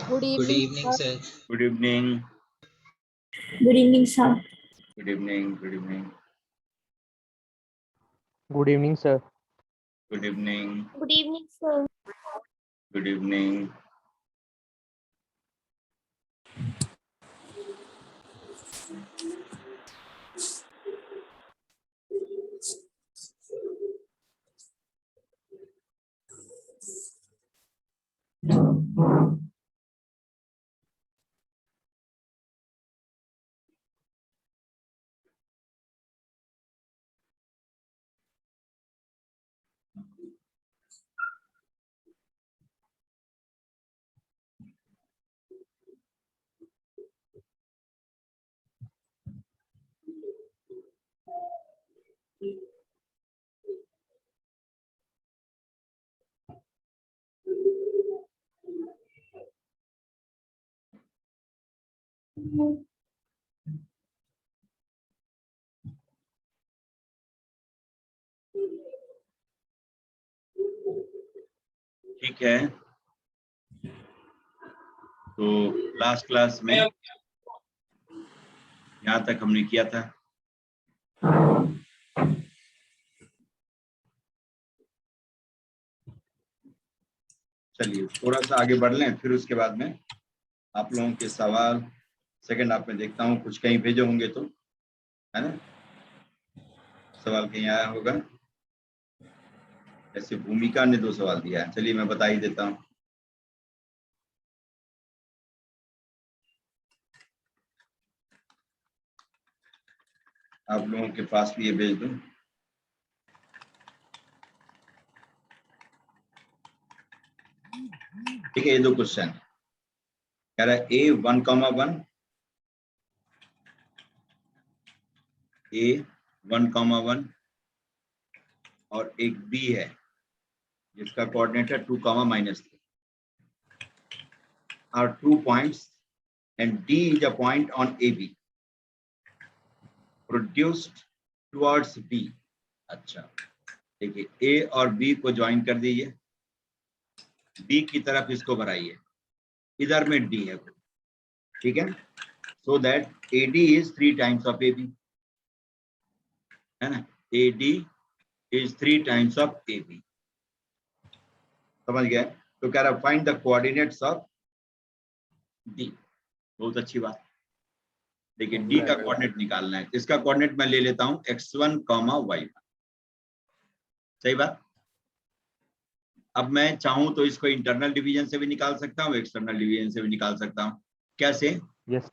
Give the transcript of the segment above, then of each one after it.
Good Good evening, evening, sir. sir. Good evening. Good evening, sir. Good evening. Good evening. Good evening, sir. Good evening. Good evening, sir. Good evening. ठीक है, तो last class में यहाँ तक हमने किया था। चलिए थोड़ा सा आगे बढ़ लें, फिर उसके बाद में आप लोगों के सवाल सेकंड हाफ में देखता हूँ, कुछ कहीं भेजे होंगे तो, है ना। सवाल कहीं आया होगा। ऐसे भूमिका ने 2 सवाल दिया है, चलिए मैं बता ही देता हूँ। आप लोगों के पास भी ये भेज दूं। ठीक है, ये 2 क्वेश्चन कह रहा है A 1,1, A 1,1 और एक B है जिसका कोऑर्डिनेट है 2, -3 are 2 points and D is a point on AB produced towards B। अच्छा, देखिए A और B को ज्वाइन कर दीजिए, B की तरफ इसको बढ़ाइए, इधर में D है, ठीक है। So that AD is 3 times of AB, है ना। AD is 3 times of AB, समझ गए। तो कह रहा find the coordinates of D। बहुत अच्छी बात। देखिए D का कोऑर्डिनेट निकालना है, इसका कोऑर्डिनेट मैं ले लेता हूं x1, y1। सही बात। अब मैं चाहूं तो इसको इंटरनल डिवीजन से भी निकाल सकता हूं, एक्सटर्नल डिवीजन से भी निकाल सकता हूं। कैसे? Yes.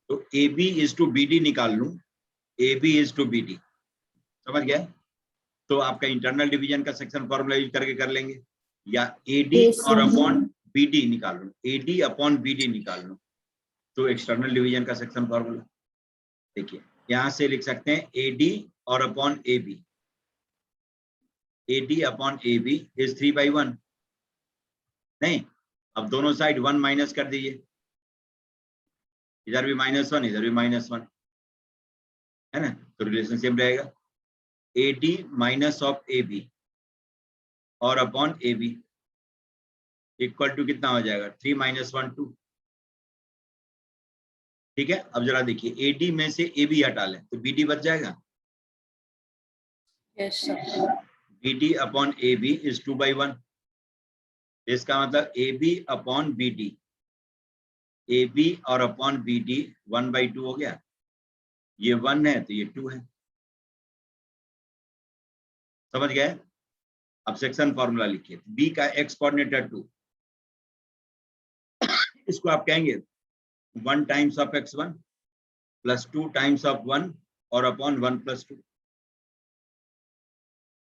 तो AB is to BD निकाल लूं, AB is to BD, समझ गए। तो आपका इंटरनल डिवीजन का सेक्शन फॉर्मूला यूज करके कर लेंगे, या AD और अपॉन BD निकाल लूं, AD अपॉन BD निकाल लूं, तो एक्सटर्नल डिवीजन का सेक्शन फॉर्मूला देखिए यहां से लिख सकते हैं AD और upon AB, AD upon AB is 3/1। नहीं, अब दोनों साइड 1 माइनस कर दीजिए, इधर भी -1 इधर भी -1, है ना। तो रिलेशन सेम रहेगा, AD माइनस ऑफ AB और अपॉन AB इक्वल टू कितना हो जाएगा 3 - 1 2। ठीक है, अब जरा देखिए AD में से AB हटा लें तो BD बच जाएगा। Yes, sir. BD upon AB is 2/1, इसका मतलब AB अपॉन BD, AB और अपॉन BD 1/2 हो गया। ये 1 है तो ये 2 है, समझ गए। अब सेक्शन फॉर्मूला लिखिए, B का x कोऑर्डिनेट है 2, इसको आप कहेंगे 1 times of x1 plus 2 times of 1 और अपॉन 1 + 2।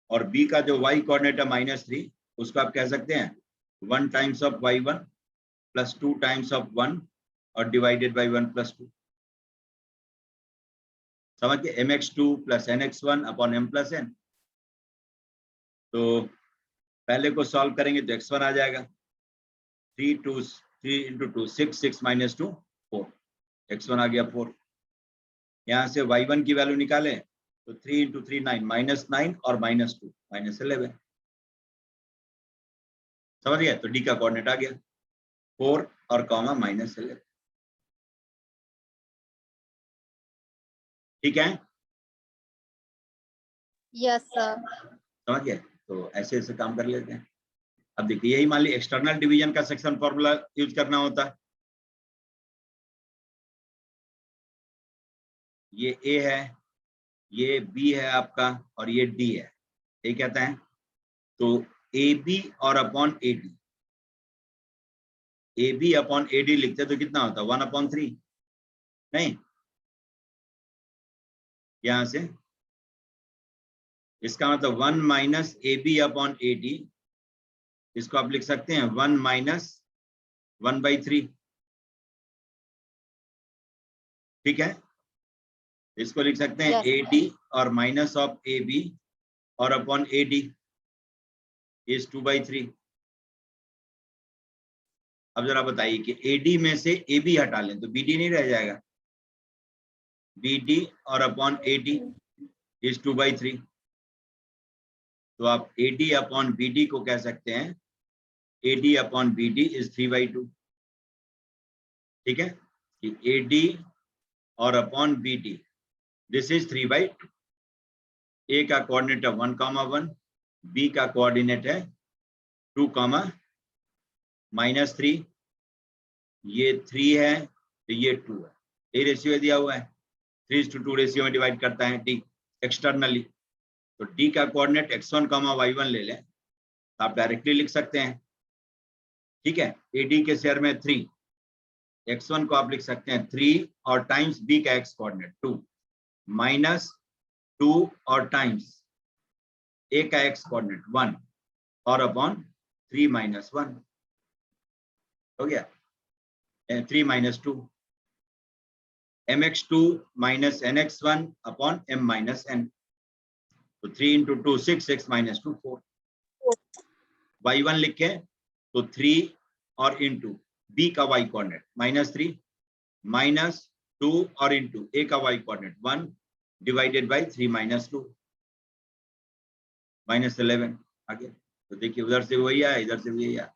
और B का जो y कोऑर्डिनेट है -3, उसको आप कह सकते हैं 1 times of y1 plus 2 times of 1 और डिवाइडेड बाई 1 + 2। समझ के, mx2 + nx1 upon m + n। तो पहले को सॉल्व करेंगे तो x1 आ जाएगा 3 × 2 6, 6 - 2 4, x1 आ गया 4। यहाँ से y1 की वैल्यू निकालें तो 3 × 3 9, -9 और -2 -11। समझ गए, तो D का कोऑर्डिनेट आ गया 4 और कॉमा -11। ठीक है, यस सर। समझ गए? तो ऐसे ऐसे काम कर लेते हैं। अब देखिए, यही मान ली एक्सटर्नल डिवीजन का सेक्शन फॉर्मूला यूज करना होता है। ये ए है, ये बी है आपका, और ये डी है, ये कहते हैं। तो ए बी और upon A D, A B upon A D लिखते तो कितना होता? 1/3। नहीं, यहां से इसका मतलब 1 minus A B upon A D, इसको आप लिख सकते हैं 1 माइनस 1/3। ठीक है, इसको लिख सकते हैं ए डी और माइनस ऑफ ए बी और अपॉन ए डी इज 2/3। अब जरा बताइए कि ए डी में से ए बी हटा लें तो बी डी नहीं रह जाएगा? बी डी और अपॉन ए डी इज 2/3। तो आप A D upon B D को कह सकते हैं A D upon B D is 3/2। ठीक है, कि ए डी और upon B D this is 3/2। A का कोऑर्डिनेट है 1,1, बी का कोऑर्डिनेट है 2,-3। ये 3 है तो ये 2 है, ये रेशियो दिया हुआ है, 3:2 रेशियो में डिवाइड करता है डी एक्सटर्नली। तो डी का कोऑर्डिनेट x1, y1 ले लें तो आप डायरेक्टली लिख सकते हैं। ठीक है, ए डी के शेयर में 3, x1 को आप लिख सकते हैं 3 और टाइम्स बी का x कोऑर्डिनेट 2 माइनस 2 और टाइम्स ए का x कोऑर्डिनेट 1 और अपॉन 3 - 1 हो गया, 3 - 2 mx2 minus nx1 upon m minus n। तो 3 × 2 6, 6 - 2 4। y1 लिखे तो 3 और इंटू b का y कोऑर्डिनेट -3 माइनस 2 और इंटू a का y कोऑर्डिनेट 1 डिवाइडेड बाय 3 - 2 -11 आ गया। तो देखिए उधर से वही आया, इधर से भी यही आया।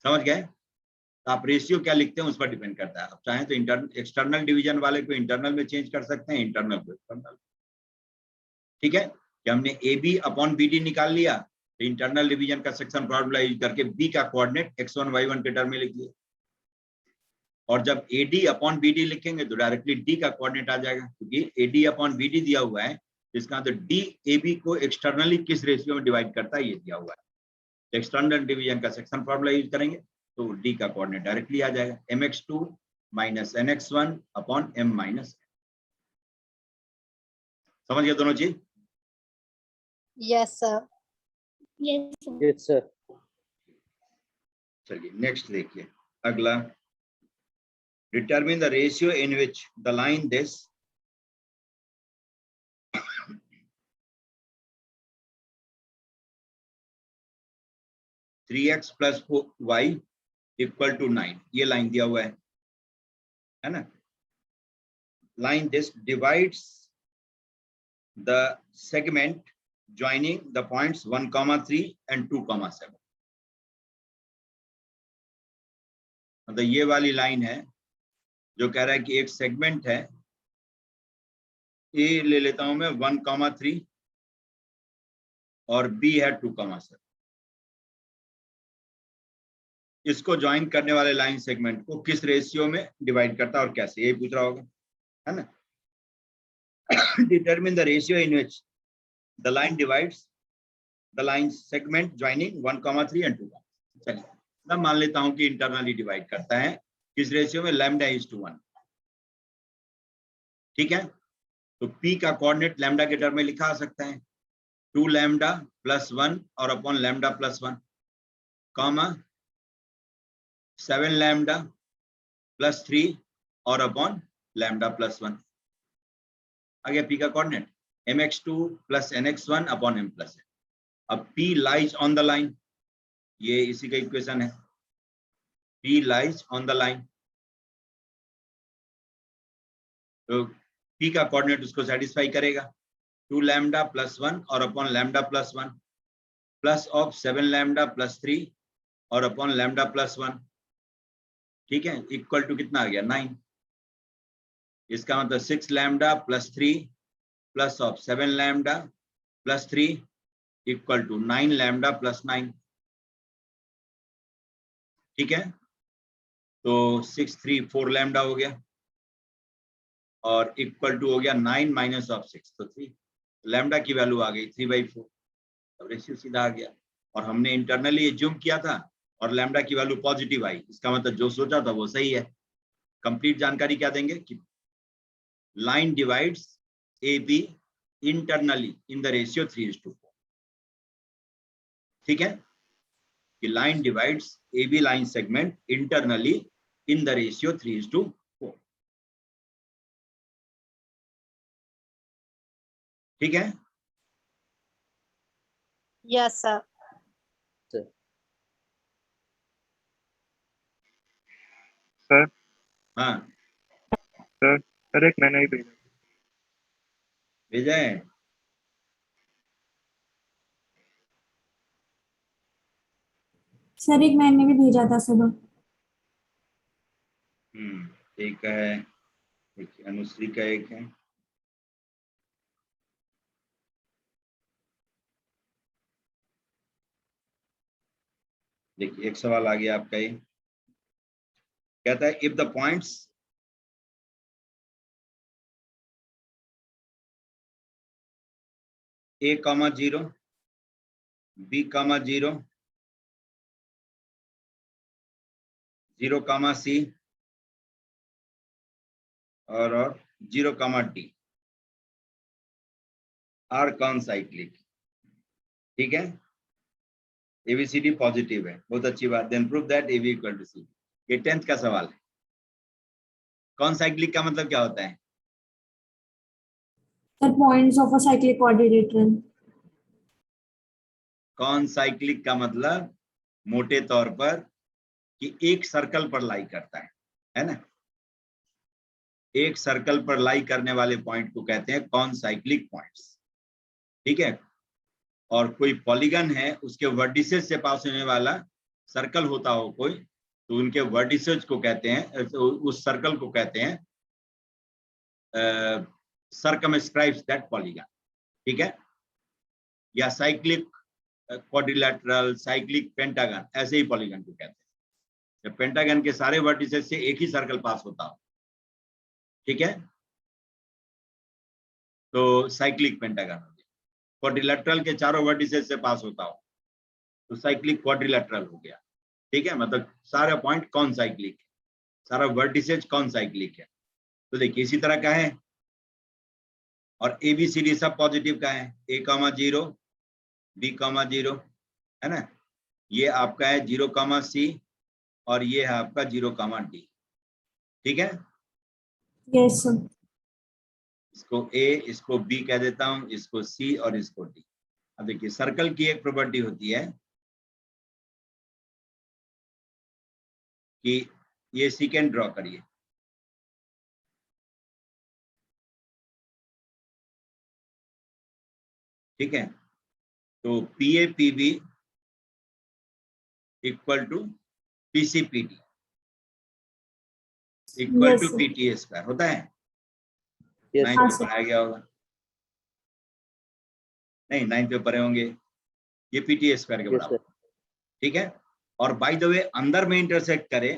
समझ गए? तो आप रेशियो क्या लिखते हैं उस पर डिपेंड करता है। आप चाहें तो एक्सटर्नल डिवीजन वाले को इंटरनल में चेंज कर सकते हैं, इंटरनल को एक्सटर्नल। ठीक है, कि हमने A B upon B D निकाल लिया तो इंटरनल डिवीजन का सेक्शन फॉर्मूला यूज करके बी का कोऑर्डिनेट x1 y1 के टर्म में लिख लिया, और जब A D upon B D लिखेंगे तो डायरेक्टली डी का कोऑर्डिनेट आ जाएगा, क्योंकि A D upon B D दिया हुआ है, जिसका मतलब डी ए बी को एक्सटर्नली किस रेशियो में डिवाइड करता है ये दिया हुआ है। एक्सटर्नल डिवीजन का सेक्शन फॉर्मूला यूज करेंगे तो डी का कोऑर्डिनेट डायरेक्टली आ जाएगा, mx2 minus nx1 upon m minus. समझ गए दोनों चीज? Yes sir. Yes, sir. चलिए नेक्स्ट देखिए, अगला, determine the ratio in which the line this three X plus Y equal to 9, ये लाइन दिया हुआ है ना। Line this divides the segment joining the points 1,3 and 2,7। मतलब ये वाली लाइन है जो कह रहा है कि एक सेगमेंट है, ए ले लेता हूं मैं 1,3 और बी है 2,7। इसको ज्वाइन करने वाले लाइन सेगमेंट को किस रेशियो में डिवाइड करता है और कैसे, यही पूछ रहा होगा, है ना। Determine the ratio in which the line divides the line segment joining 1,3 and 2। चलिए मैं मान लेता हूं कि इंटरनली डिवाइड करता है किस रेशियो में, λ:1। ठीक है, तो P का कोऑर्डिनेट लैम्डा के टर्म में लिखा आ सकता है 2λ + 1 और अपॉन λ + 1, कॉमा 7λ + 3 और अपॉन λ + 1 आ गया P का coordinate, mx2 + nx1 upon m + n। अब P lies on the line, ये इसी का इक्वेशन है, P lies on the line। तो P का कोऑर्डिनेट उसको सेटिस्फाई करेगा 2λ + 1 और अपॉन λ + 1 प्लस ऑफ 7λ + 3 और अपॉन लैम्डा प्लस 1, ठीक है, इक्वल टू कितना आ गया 9। इसका मतलब 6 lambda plus 3 plus of 7 lambda plus 3 equal to 9 lambda plus 9, ठीक है। तो 6 3 4 लैम्डा हो गया और इक्वल टू हो गया 9 माइनस ऑफ 6, तो 3 लैम्डा की वैल्यू आ गई 3/4, अब रेशियो सीधा आ गया। और हमने इंटरनली एज्यूम किया था और लैम्डा की वैल्यू पॉजिटिव आई, इसका मतलब जो सोचा था वो सही है। कंप्लीट जानकारी क्या देंगे कि line divides A B internally in the ratio 3:4, ठीक है, कि line divides A B line segment internally in the ratio 3:4, ठीक है। Yes, sir. सर हाँ सर एक मैंने ही भेजा। भेजा है, सर एक मैंने भी भेजा था सुबह। एक है, एक अनुश्री का एक है। देखिए एक सवाल आ गया आपका, ये कहता है if the points a, 0 b, 0 0, c और 0, d आर कॉन साइक्लिक, ठीक है, एबीसीडी पॉजिटिव है, बहुत अच्छी बात। Then prove that AB equal to C. ये 10th का सवाल है। कौन साइक्लिक का मतलब क्या होता है? Sir points of a cyclic quadrilateral. कौन साइक्लिक का मतलब मोटे तौर पर कि एक सर्कल पर लाई करता है ना, एक सर्कल पर लाई करने वाले पॉइंट को कहते हैं कौन साइक्लिक पॉइंट्स, ठीक है। और कोई पॉलीगन है, उसके वर्टिसेस से पास होने वाला सर्कल होता हो कोई, तो उनके वर्टिसेस को कहते हैं, उस सर्कल को कहते हैं सर्कमस्क्राइब्स दैट पॉलीगन, ठीक है। या साइक्लिक क्वाड्रिलेटरल, साइक्लिक पेंटागन, ऐसे ही पॉलीगन को कहते हैं जब पेंटागन के सारे वर्टिसेस से एक ही सर्कल पास होता हो, ठीक है, तो साइक्लिक पेंटागन हो गया। क्वाड्रिलेटरल के चारों वर्टिसेस से पास होता हो तो साइक्लिक क्वाड्रिलेटरल हो गया, ठीक है। मतलब सारा पॉइंट कौन साइक्लिक है, सारा वर्टिसेज कौन साइक्लिक है। तो देखिए इसी तरह का है, और ABCD सब पॉजिटिव का है, A, 0 B, 0 है ना, ये आपका है 0, C और ये है आपका 0, D, ठीक है। Yes sir. इसको A, इसको B कह देता हूं, इसको C और इसको D। अब देखिए सर्कल की एक प्रॉपर्टी होती है कि ये सीकेंड ड्रॉ करिए, ठीक है। तो PA PB equal to PC PD equal Yes, to sir. PTA square होता है, Yes, 9th हाँ, में sir. पढ़ाया गया होगा, नहीं 9th में पढ़े होंगे, ये PTA स्क्वायर के yes, बराबर, sir. ठीक है। और बाय द वे अंदर में इंटरसेक्ट करे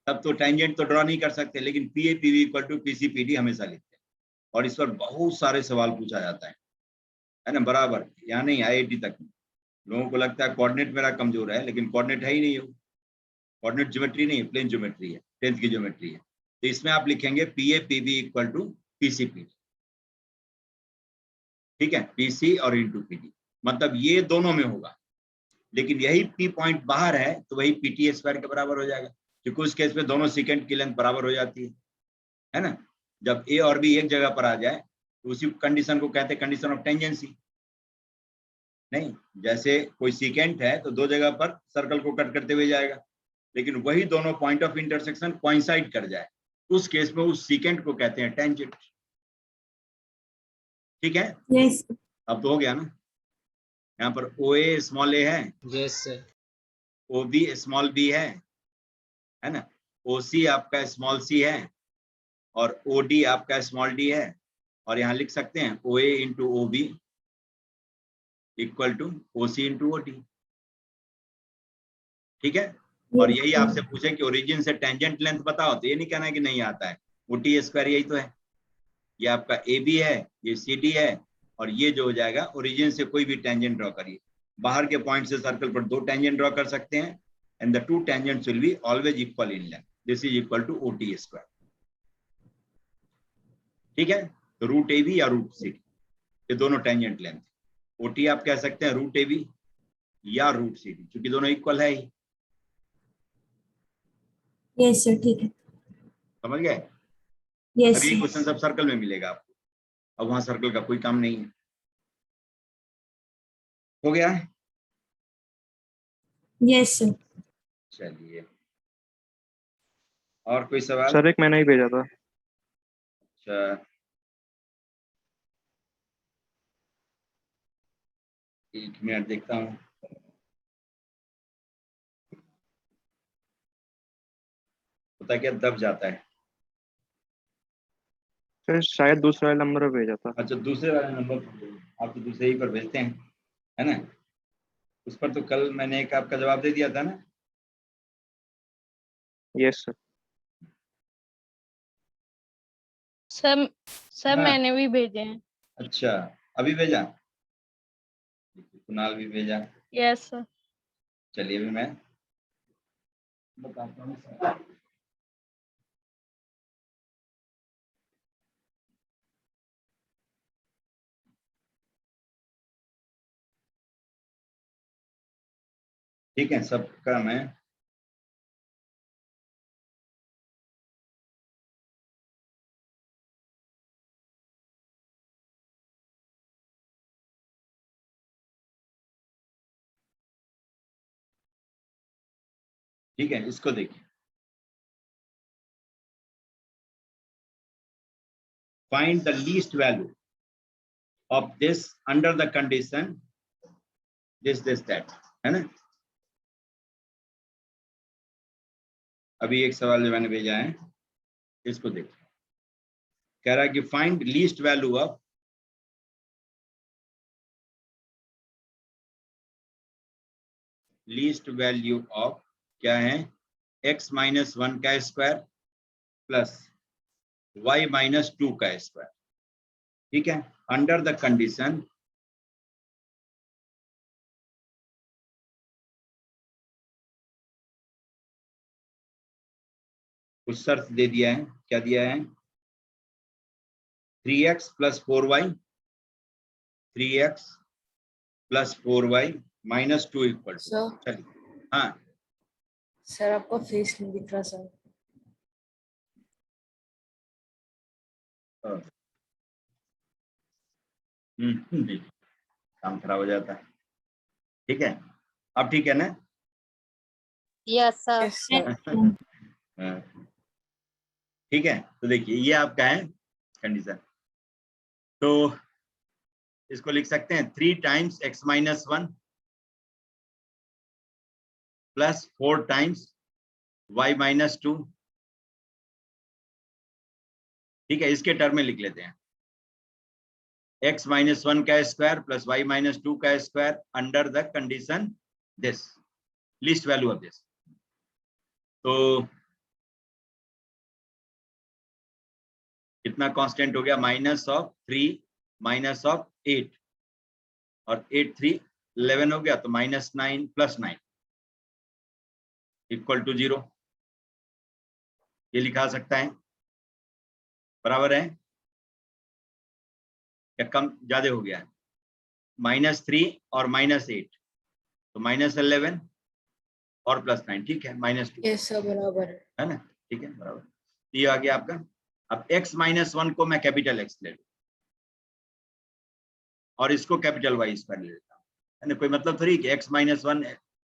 तब तो टेंजेंट तो ड्रॉ नहीं कर सकते, लेकिन PA PB equal to PC PD हमेशा लिखते हैं। और इस पर बहुत सारे सवाल पूछा जाता है ना, बराबर, यहाँ नहीं IIT तक में। लोगों को लगता है कोऑर्डिनेट मेरा कमजोर है, लेकिन कोऑर्डिनेट है ही नहीं, कोऑर्डिनेट ज्योमेट्री नहीं है, प्लेन ज्योमेट्री है, 10th की ज्योमेट्री है। तो इसमें आप लिखेंगे PA PB equal to PC PD, ठीक है, PC और इंटू PD, मतलब ये दोनों में होगा। लेकिन यही P पॉइंट बाहर है तो वही PTA स्क्वायर के बराबर हो जाएगा, क्योंकि उस केस में दोनों सेकेंड की लेंथ बराबर हो जाती है ना। जब A और B एक जगह पर आ जाए तो उसी कंडीशन को कहते हैं कंडीशन ऑफ टेंजेंसी। नहीं, जैसे कोई सीकेंट है तो दो जगह पर सर्कल को कट करते हुए जाएगा, लेकिन वही दोनों पॉइंट ऑफ इंटरसेक्शन कोइंसाइड कर जाए, उस केस में उस सीकेंट को कहते हैं टेंजेंट, ठीक है। Yes, sir. अब तो हो गया ना, यहाँ पर OA स्मॉल a है, Yes, sir. O B small B है ना, ओ सी आपका स्मॉल सी है, और ओ डी आपका स्मॉल डी है, और यहाँ लिख सकते हैं O A into O B equal to O C into O D. ठीक है, और Yes, यही sir. आपसे पूछे कि ओरिजिन से टेंजेंट लेंथ बताओ, तो ये नहीं कहना है कि नहीं आता है, ओ टी स्क्वायर यही तो है, ये आपका ए बी है, ये सी डी है, और ये जो हो जाएगा ओरिजिन से कोई भी टेंजेंट ड्रॉ करिए, बाहर के पॉइंट से सर्कल पर 2 टेंजेंट ड्रॉ कर सकते हैं, and the 2 tangents will be always equal in length, this is equal to O T square. ठीक है, तो रूट ए बी या रूट सी डी, ये दोनों टेंजेंट लेंथ, ओ टी आप कह सकते हैं रूट ए बी या रूट सी डी, क्योंकि दोनों इक्वल है ही। Yes, sir. ठीक है. समझ गए? Yes, अभी sir. क्वेश्चन सब सर्कल में मिलेगा आपको, अब वहां सर्कल का कोई काम नहीं है। हो गया है? Yes, sir. चलिए, और कोई सवाल? सर एक मैंने ही भेजा था। अच्छा, एक मिनट देखता हूँ। पता क्या दब जाता है। सर शायद दूसरा नंबर पे भेजा था। अच्छा, दूसरे वाले नंबर पर, आप तो दूसरे ही पर भेजते हैं, है ना? उस पर तो कल मैंने एक आपका जवाब दे दिया था ना। Yes sir. सर सर हाँ। मैंने भी भेजे हैं। अच्छा, अभी भेजा, कुणाल भी भेजा। Yes sir. चलिए अभी मैं बताता हूँ। ठीक है, सबका मैं ठीक है, इसको देखिए, find the least value of this under the condition this that, है ना? अभी एक सवाल जो मैंने भेजा है, इसको देखिए, कह रहा है कि फाइंड लीस्ट वैल्यू ऑफ क्या है, x माइनस 1 का स्क्वायर प्लस y माइनस 2 का स्क्वायर। ठीक है, अंडर द कंडीशन कुछ शर्त दे दिया है, क्या दिया है, 3x plus 4y, 3x plus 4y minus 2 equal to. Sir चलिए, हाँ सर आपका फेस नहीं दिख रहा सर। जी, काम खराब हो जाता है। ठीक है, अब ठीक है ना? Yes sir. Yes sir. हाँ, ठीक है, तो देखिए ये आपका है कंडीशन, तो इसको लिख सकते हैं 3 times x minus 1 plus 4 times y minus 2। ठीक है, इसके टर्म में लिख लेते हैं, x माइनस 1 का स्क्वायर प्लस y माइनस 2 का square under the condition this, least value of this. तो कितना कांस्टेंट हो गया, माइनस ऑफ 3 माइनस ऑफ 8, और 8 3 11 हो गया, तो माइनस 9 प्लस 9 इक्वल टू 0, ये लिखा सकता है, बराबर है या कम ज्यादा हो गया है, -3 और -8, तो -11 और +9, ठीक है, -2, यस सर बराबर है ना? ठीक है, बराबर, ये आ गया आपका। अब x माइनस 1 को मैं कैपिटल X ले लूं और इसको कैपिटल Y स्क्वायर ले लेता हूँ, है ना? कोई मतलब थोड़ी कि x माइनस 1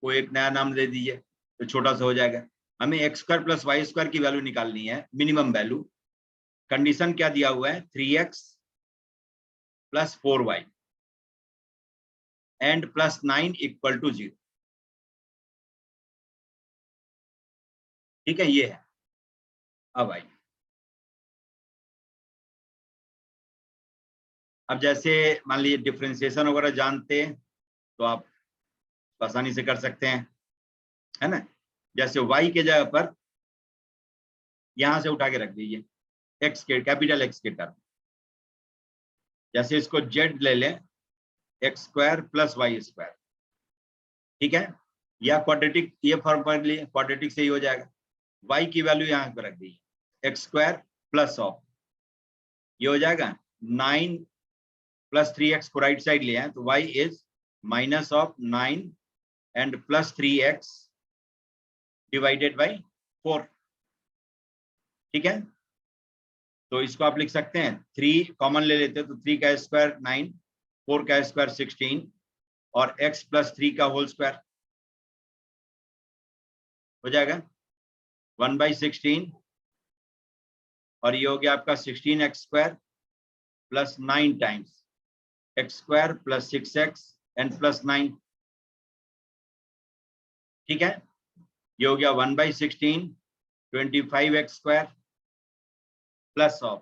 को एक नया नाम दे दीजिए तो छोटा सा हो जाएगा। हमें x square plus Y square की वैल्यू निकालनी है, मिनिमम वैल्यू। कंडीशन क्या दिया हुआ है, 3x plus 4y and plus 9 equal to 0। ठीक है, ये है। अब आइए, अब जैसे मान लीजिए डिफरेंशिएशन वगैरह जानते हैं तो आप आसानी से कर सकते हैं, है ना। जैसे y के जगह पर यहां से उठा के रख दीजिए x के, कैपिटल X के टर्म। जैसे इसको z ले लें, x square plus Y square, ठीक है, या क्वाड्रेटिक, ये फॉर्म पर लिए क्वाड्रेटिक से ही हो जाएगा। y की वैल्यू यहाँ पर रख दीजिए, x स्क्वायर प्लस ऑफ, ये हो जाएगा 9 प्लस 3x को राइट साइड लिया है तो y is minus of 9 and plus 3x divided by 4, ठीक है। तो इसको आप लिख सकते हैं, 3 कॉमन ले लेते हैं तो 3 का स्क्वायर 9, 4 का स्क्वायर 16 और x प्लस 3 का होल स्क्वायर हो जाएगा 1/16, और ये हो गया आपका 16x square plus 9 times x square plus 6x and plus 9, ठीक है। ये हो गया 1/16 25x square plus of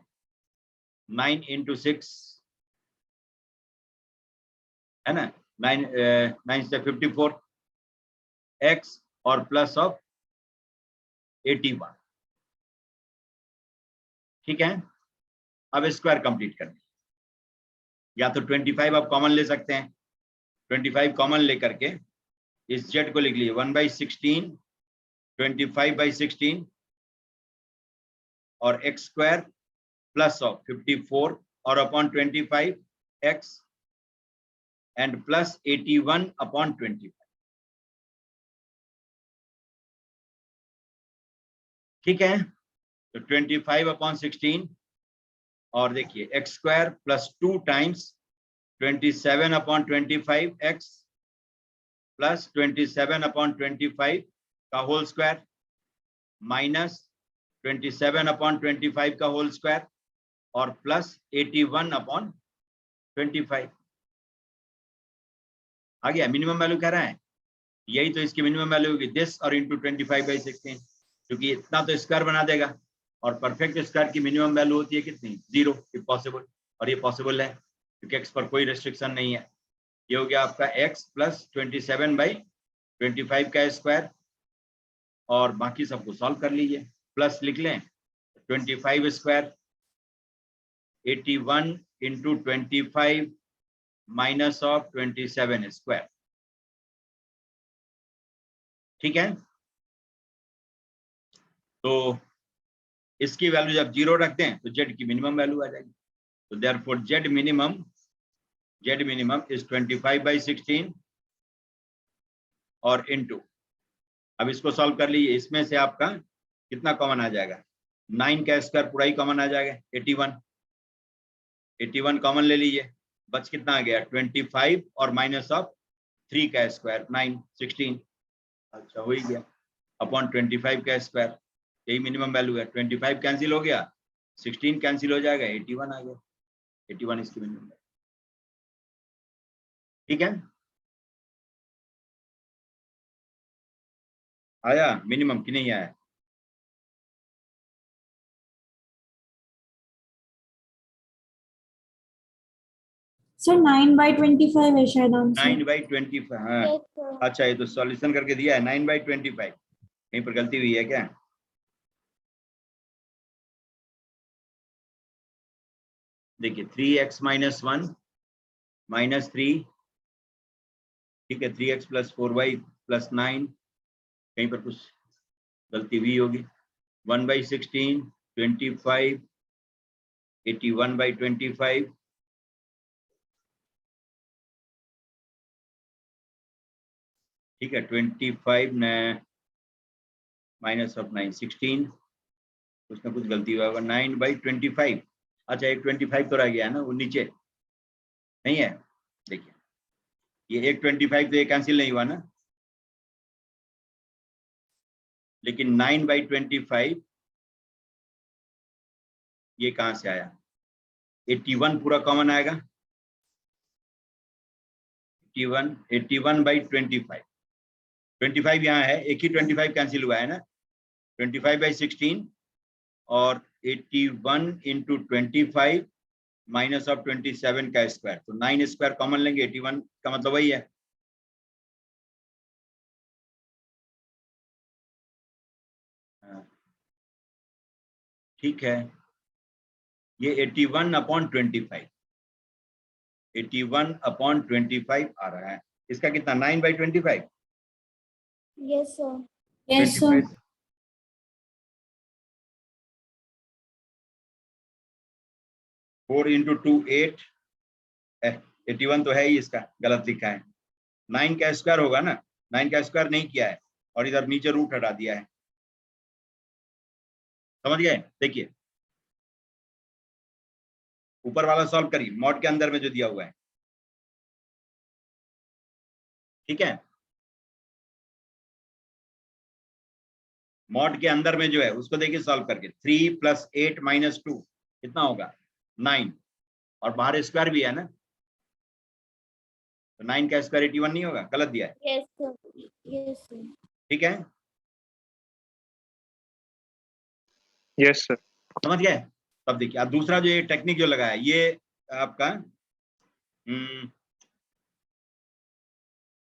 9 into 6, है ना, 9 से 54 x और प्लस ऑफ 81, ठीक है। अब स्क्वायर कंप्लीट करना, या तो 25 आप कॉमन ले सकते हैं, 25 कॉमन लेकर के इस z को लिख लीजिए 1/16 25/16 और x स्क्वायर प्लस ऑफ 54 और upon 25 x and plus 81 upon 25, ठीक है। तो 25 अपॉन 16 और देखिए x square plus 2 times 27 upon 25 x plus 27 upon 25 का होल स्क्वायर माइनस 27 अपॉन 25 का होल स्क्वायर और प्लस 81 अपॉन 25। आ गया, मिनिमम वैल्यू कह रहा है, यही तो इसकी मिनिमम वैल्यू होगी, दिस और इंटू 25/16, क्योंकि इतना तो स्क्वायर बना देगा, और परफेक्ट स्क्वायर की मिनिमम वैल्यू होती है कितनी, 0 इफ पॉसिबल, और ये पॉसिबल है क्योंकि x पर कोई रेस्ट्रिक्शन नहीं है। ये हो गया आपका x प्लस 27/25 का स्क्वायर, और बाकी सबको सॉल्व कर लीजिए, प्लस लिख लें 25 square 81 into 25 minus of 27 square, ठीक है। तो इसकी वैल्यू जब 0 रखते हैं तो z की मिनिमम वैल्यू आ जाएगी, तो देयरफॉर z मिनिमम इज 25/16 और इनटू, अब इसको सॉल्व कर लीजिए, इसमें से आपका कितना कॉमन आ जाएगा, 9 का स्क्वायर पूरा ही कॉमन आ जाएगा, 81 कॉमन ले लीजिए, बच कितना आ गया 25 और माइनस ऑफ 3 का स्क्वायर 9 16, अच्छा हो ही गया, अपॉन 25 का स्क्वायर, यही मिनिमम वैल्यू है। 25 कैंसिल हो गया, 16 कैंसिल हो जाएगा, 81 आ गया, 81 इसकी मिनिमम वैल्यू, ठीक है। आया मिनिमम कि नहीं आया, सर 9/25 है शायद आंसर। 9/25, हाँ अच्छा, ये तो सॉल्यूशन करके दिया है 9/25, कहीं पर गलती हुई है क्या, देखिए 3x - 1 -3, ठीक है, 3x + 4y + 9, कहीं पर कुछ गलती हुई होगी, 1/16 25 81/25, ठीक है, 25 माइनस ऑफ 9 16, कुछ ना कुछ गलती हुआ होगा, 9/25, अच्छा एक 25 तो रह गया है ना, वो नीचे नहीं है, देखिए ये एक 25 तो ये कैंसिल नहीं हुआ ना, लेकिन 9/25 ये कहां से आया, 81 पूरा कॉमन आएगा, 81/25, 25 यहाँ है, एक ही 25 कैंसिल हुआ है ना, 25/16 और 81 into 25 माइनस ऑफ 27 का स्क्वायर, तो 9 स्क्वायर कॉमन लेंगे, 81 का मतलब वही है। ठीक है, ये 81/25, 81/25 आ रहा है। इसका कितना, 9/25? Yes, sir. Yes, sir. 25 4 into 2 8, 81 तो है ही, इसका गलत लिखा है। 9 का स्क्वायर होगा ना, 9 का स्क्वायर नहीं किया है और इधर नीचे रूट हटा दिया है। समझ गए? देखिए ऊपर वाला सॉल्व करिए, मॉड के अंदर में जो दिया हुआ है। ठीक है, मॉड के अंदर में जो है उसको देखिए सॉल्व करके। 3 + 8 - 2 कितना होगा, 9, और बाहर स्क्वायर भी है ना, तो 9 का स्क्वायर 81 नहीं होगा, गलत दिया है। Yes, sir. Yes, sir. ठीक है, यस सर। समझ गए? अब देखिए, अब दूसरा जो ये टेक्निक जो लगाया, ये आपका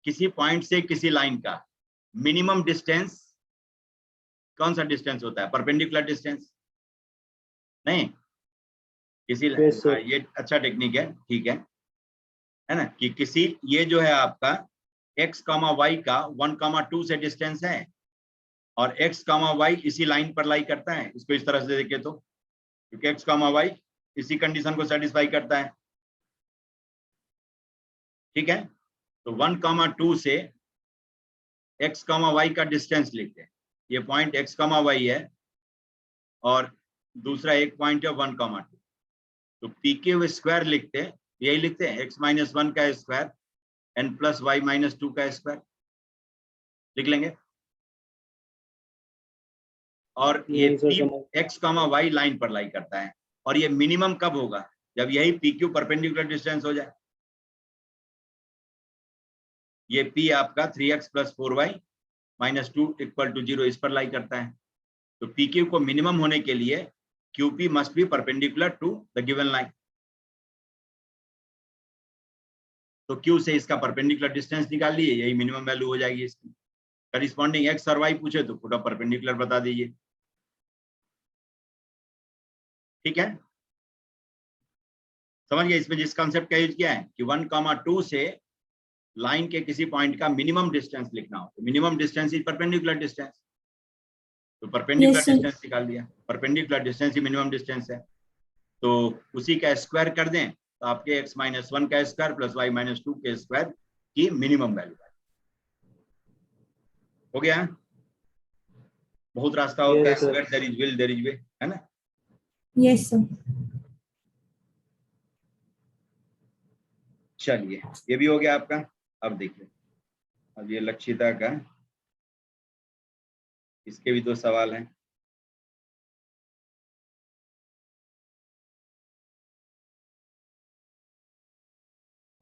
किसी पॉइंट से किसी लाइन का मिनिमम डिस्टेंस, कौन सा डिस्टेंस होता है, परपेंडिकुलर डिस्टेंस नहीं, किसी Yes, sir. ये अच्छा टेक्निक है, ठीक है ना, कि किसी, ये जो है आपका x, y का 1, 2 से डिस्टेंस है और x, y इसी लाइन पर लाई करता है। इसको इस तरह से देखें तो, क्योंकि x, y इसी कंडीशन को सेटिस्फाई करता है। ठीक है, तो 1, 2 से x, y का डिस्टेंस लिखते हैं। ये पॉइंट x, y है और दूसरा एक पॉइंट है 1, 2, तो p के स्क्वायर लिखते हैं, यही लिखते हैं x - 1 का स्क्वायर n + y - 2 का स्क्वायर लिख लेंगे। और ये p x, y लाइन पर लाई करता है, और ये मिनिमम कब होगा, जब यही PQ परपेंडिकुलर डिस्टेंस हो जाए। ये p आपका 3x + 4y - 2 = 0 इस पर लाई करता है। तो PQ को मिनिमम होने के लिए QP must be perpendicular to the given line. तो Q से इसका परपेंडिकुलर डिस्टेंस निकाल लिए, यही मिनिमम वैल्यू हो जाएगी इसकी। करिस्पॉन्डिंग x और y पूछे तो पूरा परपेंडिकुलर बता दीजिए। ठीक है, समझ गए? इसमें जिस कॉन्सेप्ट का यूज किया है कि 1, 2 से लाइन के किसी पॉइंट का मिनिमम डिस्टेंस लिखना हो, तो minimum distance is perpendicular distance, तो परपेंडिकुलर Yes, sir. डिस्टेंस निकाल दिया। परपेंडिकुलर डिस्टेंस ही मिनिमम डिस्टेंस है, तो उसी का स्क्वायर कर दें तो आपके x - 1 का स्क्वायर + y - 2 के स्क्वायर की मिनिमम वैल्यू हो गया। बहुत रास्ता होता है, where there is will there is way, है ना? Yes, sir. चलिए, ये भी हो गया आपका। अब देखिए, अब ये लक्षिता का, इसके भी 2 सवाल हैं।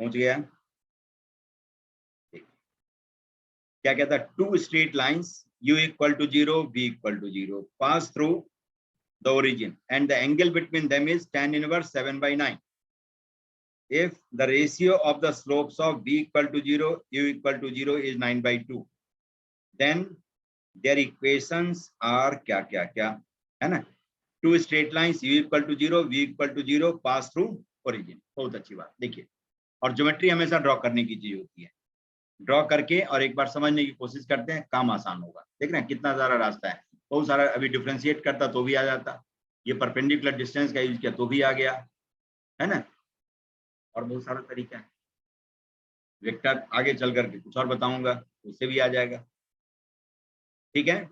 पहुंच गया? क्या कहता है, 2 straight lines u = 0, v = 0 pass through the origin and the angle between them is tan inverse 7/9. If the ratio of the slopes of v = 0, u = 0 is 9/2, then their equations are क्या क्या क्या, है ना? 2 straight lines u = 0, v = 0 pass through origin। बहुत अच्छी बात। देखिए, और ज्योमेट्री हमेशा ड्रॉ करने की चीज होती है, ड्रॉ करके और एक बार समझने की कोशिश करते हैं, काम आसान होगा। देख रहे हैं कितना सारा रास्ता है, बहुत सारा। अभी डिफरेंशिएट करता तो भी आ जाता, ये परपेंडिकुलर डिस्टेंस का यूज किया तो भी आ गया, है ना? और बहुत सारा तरीका है। वेक्टर आगे चल करके कुछ और बताऊंगा, उससे भी आ जाएगा। ठीक है,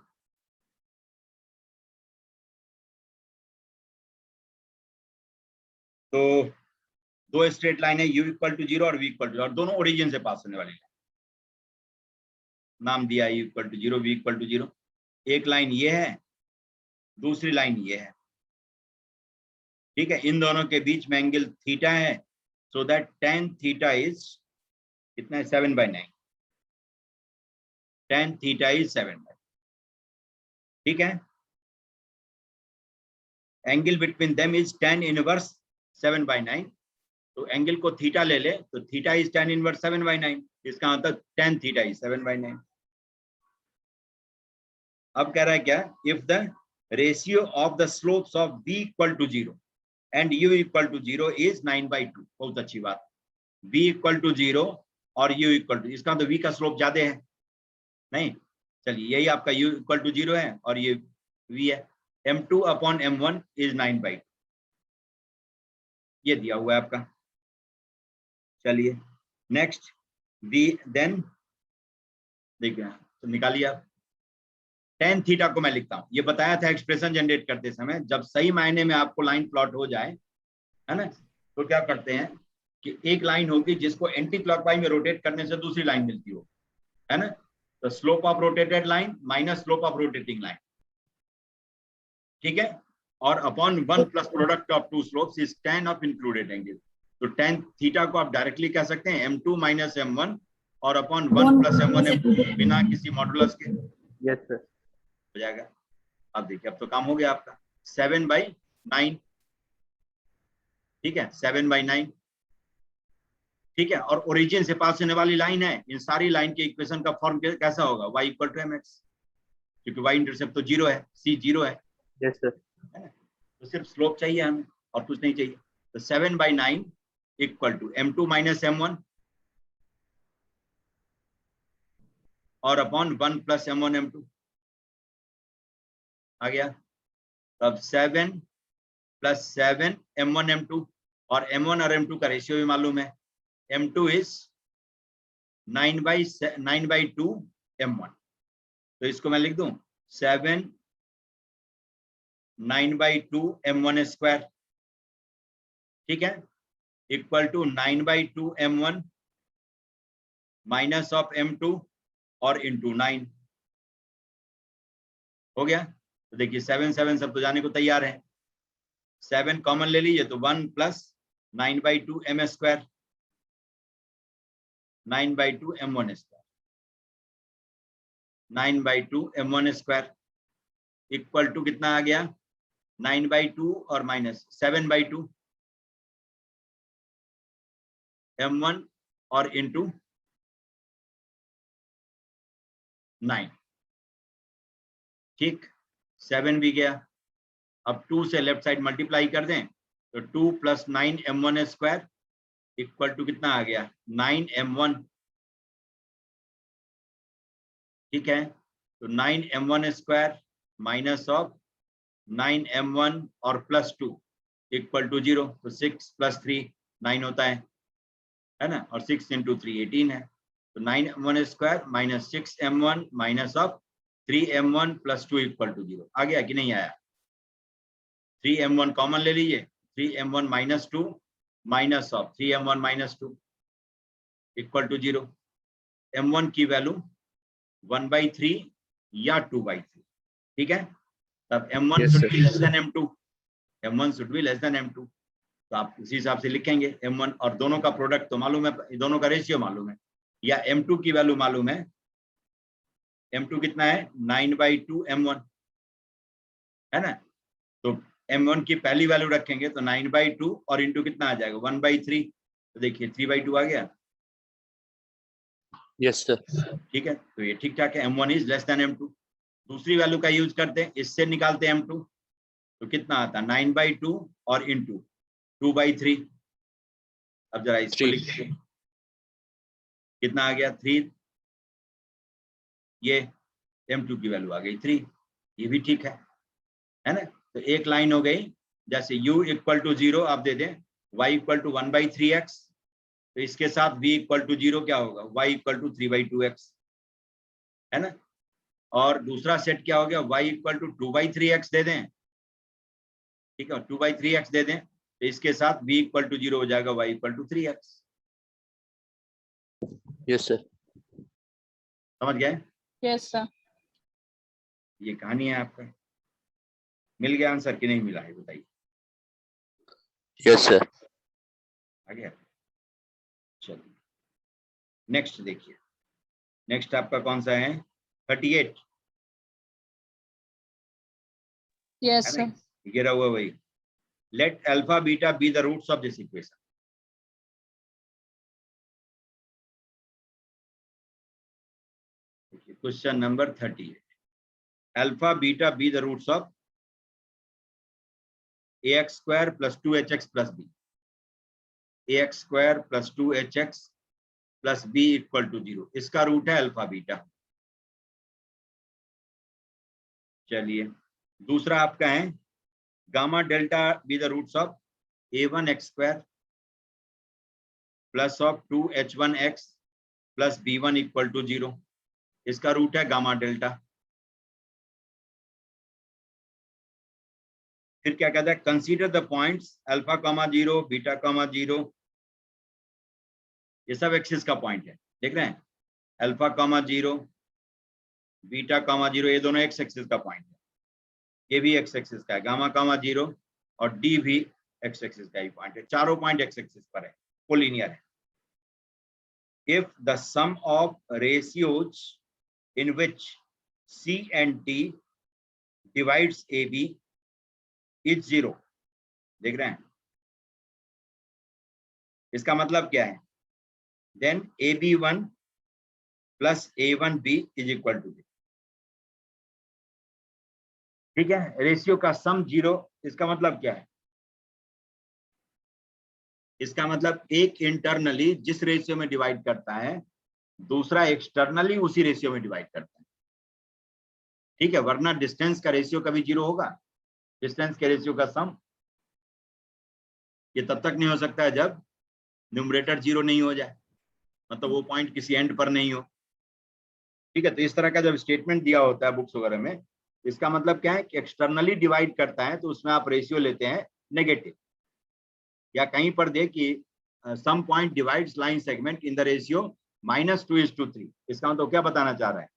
तो 2 स्ट्रेट लाइन है, u = 0 और v = 0, और दोनों ओरिजिन से पास होने वाली लाइन, नाम दिया u = 0, v = 0। एक लाइन ये है, दूसरी लाइन ये है। ठीक है, इन दोनों के बीच में एंगल थीटा है, so that tan theta is कितना है, 7/9। tan theta is 7/9। ठीक है, angle between them is tan inverse 7/9, तो एंगल को थीटा ले ले तो थीटा इज tan इनवर्स 7/9, इसका मतलब tan थीटा इज 7/9। अब कह रहा है क्या, if the ratio of the slopes of b equal to 0 and u equal to 0 is 9/2, बहुत अच्छी बात, b इक्वल टू 0 और u इक्वल टू, इसका तो v का स्लोप ज्यादा है, नहीं, चलिए यही आपका u इक्वल टू 0 है और ये v है, m2 अपॉन m1 इज 9/2, ये दिया हुआ है आपका। चलिए नेक्स्ट b, देन देखिए तो निकालिए आप, tan थीटा को मैं लिखता हूं, ये बताया था एक्सप्रेशन जनरेट करते समय, जब सही मायने में आपको लाइन प्लॉट हो जाए, है ना, तो क्या करते हैं कि एक लाइन होगी जिसको एंटी क्लॉकवाइज में रोटेट करने से दूसरी लाइन मिलती हो, है ना, तो slope of rotated line minus slope of rotating line, ठीक है, और upon 1 plus product of two slopes is tan of included angle, तो tan थीटा को आप डायरेक्टली कह सकते हैं m2 माइनस m1 और अपॉन 1 प्लस m1 m2 बिना किसी मॉडुलस के यस सर, हो जाएगा। अब देखिए अब तो काम हो गया आपका 7/9, ठीक है, 7/9, ठीक है, और ओरिजिन से पास होने वाली लाइन है, इन सारी लाइन के इक्वेशन का फॉर्म कैसा होगा, y इक्वल टू mx, क्योंकि y इंटरसेप्ट तो 0 है, c 0 है, यस सर, है ना, तो सिर्फ स्लोप चाहिए हमें और कुछ नहीं चाहिए, तो 7/9 equal to m2 minus m1 और अपॉन 1 प्लस m1 m2 आ गया, तब 7 प्लस 7 m1 m2 और m1 और m2 का रेशियो भी मालूम है, m2 इज 9/2 m1, तो इसको मैं लिख दूं 7 9/2 m1 स्क्वायर, ठीक है, equal to 9/2 m1 minus of m2 और इंटू 9 हो गया। तो देखिए 7 7 सब तो जाने को तैयार है, 7 कॉमन ले लीजिए तो 1 plus 9/2 m square, 9/2 m1 square, 9/2 m1 square equal to कितना आ गया, 9/2 और माइनस 7/2 m1 और इंटू 9, ठीक, 7 भी गया, अब 2 से लेफ्ट साइड मल्टीप्लाई कर दें तो 2 plus 9 m1 square equal to कितना आ गया, 9 m1, ठीक है, तो 9 m1 square minus of 9 m1 और प्लस 2 इक्वल टू 0, तो 6 प्लस 3 9 होता है ना, और 6 इंटू 3 18 है, तो 9 m1 square minus 6 m1 minus of 3 m1 plus 2 equal to 0, आ गया कि नहीं आया, 3 m1 कॉमन ले लीजिए, 3 m1 minus 2 minus of 3 m1 minus 2 equal to 0, m1 की वैल्यू 1/3 या 2/3, ठीक है, तब m1 Yes, should sir. Be less than m2, m1 should be less than m2, तो आप उसी हिसाब से लिखेंगे m1, और दोनों का प्रोडक्ट तो मालूम है, दोनों का रेशियो मालूम है, या m2 की वैल्यू मालूम है, m2 कितना है 9/2 m1, है ना, तो m1 की पहली वैल्यू रखेंगे तो 9/2 और इंटू कितना आ जाएगा 1/3, तो देखिए 3/2 आ गया, यस सर, ठीक है, तो ये ठीक ठाक है, m1 is less than m2, दूसरी वैल्यू का यूज करते हैं, इससे निकालते हैं m2, तो कितना आता है 9/2 और इंटू 2/3, अब जरा इसको 3, लिखिए कितना आ गया 3, ये m2 की वैल्यू आ गई 3, ये भी ठीक है ना, तो एक लाइन हो गई, जैसे u इक्वल टू 0 आप दे दें, y इक्वल टू 1/3x, तो इसके साथ v इक्वल टू 0 क्या होगा, y इक्वल टू 3/2x, है ना, और दूसरा सेट क्या हो गया, y इक्वल टू 2/3x दे दें, ठीक है, 2/3x दे दें, तो इसके साथ v इक्वल टू 0 हो जाएगा, y equal to 3x, yes sir, समझ गए, यस सर, ये कहानी है आपका, मिल गया आंसर कि नहीं मिला है बताइए, यस सर, आ गया, चलिए नेक्स्ट देखिए, नेक्स्ट आपका कौन सा है 38, Yes, है sir. ना, गिरा हुआ वही. Let alpha beta be the roots of this equation. Question number 38. Alpha beta be the roots of ax square plus 2hx plus b. ax square plus 2hx plus b equal to 0. इसका root है alpha beta. चलिए दूसरा आपका है gamma delta be the roots of a1 x square plus of 2h1x plus b1 equal to 0. इसका root है gamma delta. फिर क्या कहता है, consider the points alpha comma 0 beta comma 0. ये सब एक्सिस का पॉइंट है, देख रहे हैं, अल्फा कॉमा 0 बीटा कॉमा 0, ये दोनों एक्स एक्सिस का पॉइंट है. ये भी एक्स एक्सिस का है. गामा कॉमा 0 और डी भी एक्स एक्सिस का ही पॉइंट है. चारों पॉइंट एक्स एक्सिस पर है, कोलिनियर है. If the sum of ratios in which C and D divides A B is 0. देख रहे हैं, इसका मतलब क्या है, then AB1 plus A1B is equal to 0. ठीक है, रेशियो का सम 0. इसका मतलब क्या है, इसका मतलब एक इंटरनली जिस रेशियो में डिवाइड करता है दूसरा एक्सटर्नली उसी रेशियो में डिवाइड करता है. ठीक है, वरना डिस्टेंस का रेशियो कभी 0 होगा. डिस्टेंस के रेशियो का सम ये तब तक नहीं हो सकता है जब न्यूमरेटर 0 नहीं हो जाए, मतलब वो पॉइंट किसी एंड पर नहीं हो. ठीक है, तो इस तरह का जब स्टेटमेंट दिया होता है बुक्स वगैरह में, इसका मतलब क्या है कि एक्सटर्नली डिवाइड करता है तो उसमें आप रेशियो लेते हैं नेगेटिव. या कहीं पर दे कि some point divides line segment in the ratio -2:3. इसका मतलब क्या बताना चाह रहा है,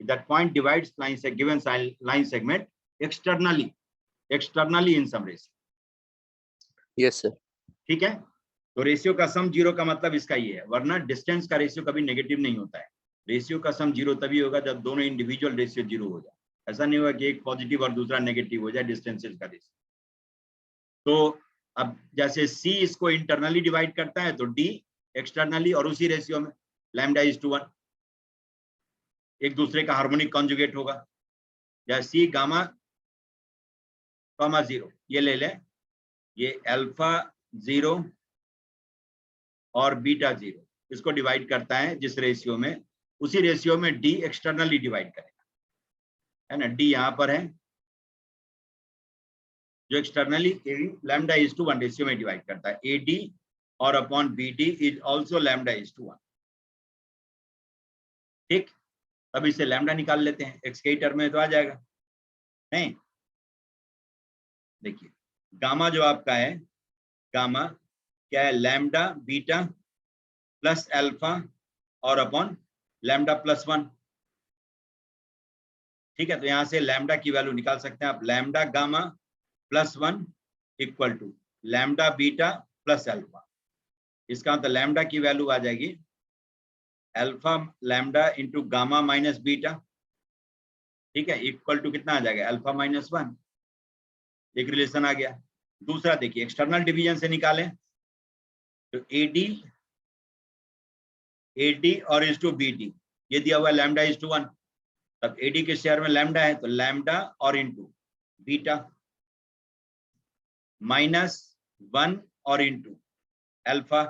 दैट पॉइंट डिवाइड्स लाइन से given line segment externally in some ratio. Yes, sir. ठीक है, तो रेशियो का सम 0 का मतलब इसका ये है, वरना डिस्टेंस का रेशियो कभी नेगेटिव नहीं होता है. रेशियो का सम 0 तभी होगा जब दोनों इंडिविजुअल रेशियो 0 हो जाए. ऐसा नहीं होगा कि एक पॉजिटिव और दूसरा नेगेटिव हो जाए डिस्टेंसेस का रेशियो. तो अब जैसे C इसको इंटरनली डिवाइड करता है तो D एक्सटर्नली, और उसी रेशियो में λ:1 एक दूसरे का हार्मोनिक कॉन्जुगेट होगा. जैसे C गामा कॉमा 0 ये ले लें, ये अल्फा 0 और बीटा 0 इसको डिवाइड करता है जिस रेशियो में, उसी रेशियो में D एक्सटर्नली डिवाइड करेगा, है ना. D यहाँ पर है जो एक्सटर्नली λ:1 रेशियो में डिवाइड करता है. AD और अपॉन BD इज ऑल्सो λ:1. ठीक, अब इसे लैम्डा निकाल लेते हैं, एक्स के टर्म में तो आ जाएगा. नहीं, देखिए गामा जो आपका है, गामा क्या है, लैम्डा बीटा प्लस अल्फा और अपॉन λ+1. ठीक है, तो यहां से लैम्डा की वैल्यू निकाल सकते हैं आप. Lambda gamma +1 equal to lambda beta plus alpha. इसका मतलब लैम्डा की वैल्यू आ जाएगी alpha lambda into gamma minus beta. ठीक है, इक्वल टू कितना आ जाएगा, अल्फा -1. एक रिलेशन आ गया. दूसरा देखिए एक्सटर्नल डिवीजन से निकालें तो AD और इज टू BD ये दिया हुआ है λ:1. तब AD के शेयर में लैम्डा है तो लैम्डा और इंटू बीटा -1 और इंटू अल्फा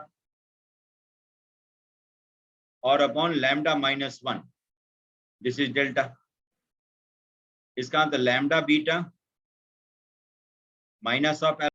और अपॉन λ-1. This is delta. इसका मतलब लैम्डा बीटा माइनस ऑफ